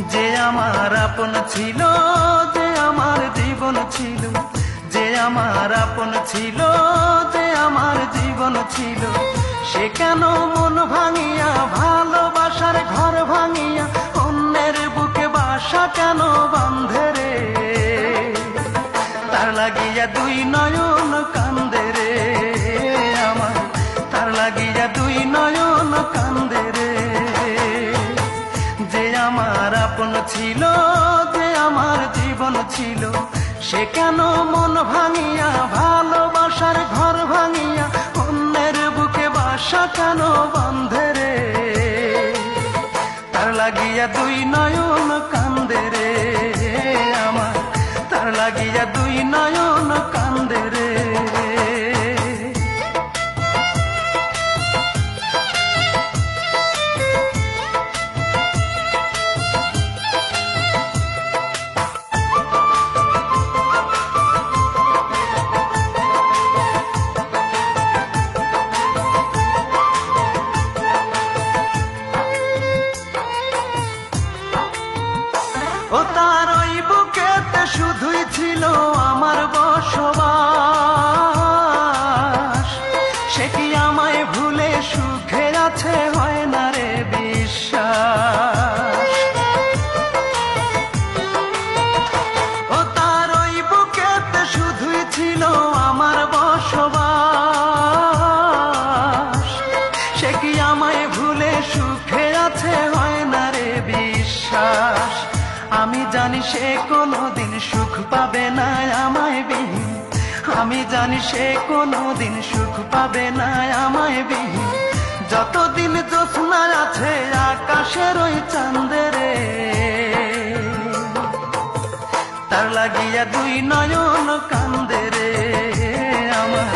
যে আমার আপন ছিল, যে আমার জীবন ছিল, যে আমার আপন ছিল, যে আমার জীবন ছিল, সে কেন মন ভাঙিয়া ভালোবাসার ঘর ভাঙিয়া অন্যের বুকে বাসা কেন বাঁধে রে? তার লাগিয়া দুই নয়ন কান্দে রে আমার, তার লাগিয়া দুই নয়ন কান্দে রে। যে আমার আপন ছিল, যে আমার জীবন ছিল, সে কেন মন ভাঙিয়া ভালোবাসার ঘর ভাঙিয়া অন্যের বুকে বাসা কেন বাঁধে রে? তার লাগিয়া দুই নয়ন কান্দে রে আমার, তার লাগিয়া দুই নয়ন কান্দে রে। ও তার ওই বুকেতে শুধুই ছিল আমার বসবাস, সে কি আমায় ভুলে সুখে আছে হয় না রে বিশ্বাস। ও তার ওই বুকেতে শুধুই ছিল আমার বসবাস, সে কি আমায় ভুলে সুখে আছে হয় না রে বিশ্বাস। আমি জানি সে কোনোদিন সুখ পাবে না আমায় বিহীন, আমি জানি সে কোনোদিন সুখ পাবে না আমায় বিহীন। যতদিন জ্যোৎস্না আছে আকাশের ওই চাঁদে রে, তার লাগিয়া দুই নয়ন কান্দে রে আমার,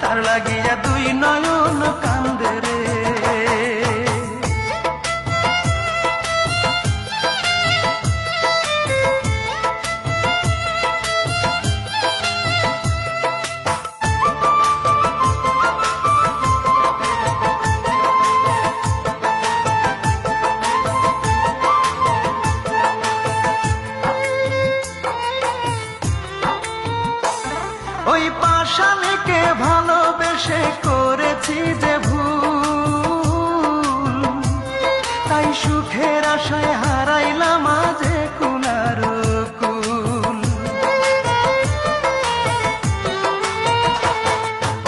তার লাগিয়া দুই নয়ন কান্দে রে। ওই পাশালিকে ভালোবেসে করেছি যে ভুল, তাই সুখের আশায় হারাইলাম আজে কুলার কুল।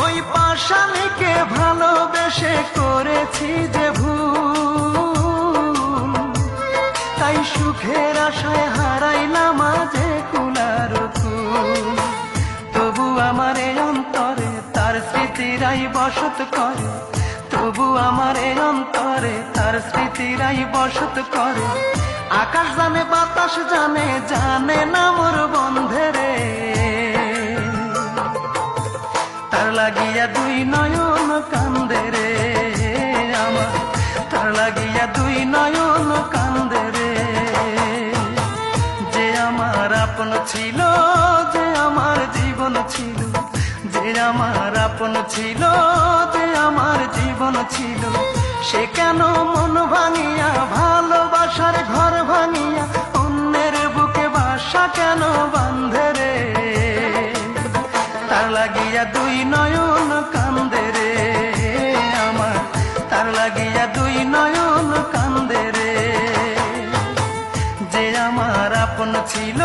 ওই পাশালিকে ভালোবেসে করেছি যে ভুল, তাই সুখের আশায় হারাইলাম আজে কুলার কুল। তবু আমার এই অন্তরে তার স্মৃতিরাই বসত করে, তবু আমার এই অন্তরে তার স্মৃতিরাই বসত করে। আকাশ জানে বাতাস জানে, জানে না মোর বন্ধে রে। তার লাগিয়া দুই নয়ন কান্দে রে আমার, তার লাগিয়া দুই নয়ন কান্দে রে। যে আমার আপন ছিল, যে আমার জীবন ছিল, যে আমার আপন ছিল, যে আমার জীবন ছিল, সে কেন মন ভাঙিয়া ভালোবাসার ঘর ভাঙিয়া অন্যের বুকে বাসা কেন বাঁধে রে? তার লাগিয়া দুই নয়ন কান্দে রে আমার, তার লাগিয়া দুই নয়ন কান্দে রে। যে আমার আপন ছিল,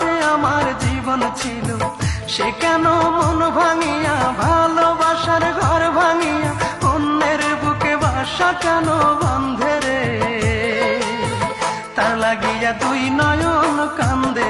যে আমার জীবন ছিল, সে কেন মন ভাঙিয়া ভালোবাসার ঘর ভাঙিয়া অন্যের বুকে বাসা কেন বাঁধে রে? তার লাগিয়া দুই নয়ন কান্দে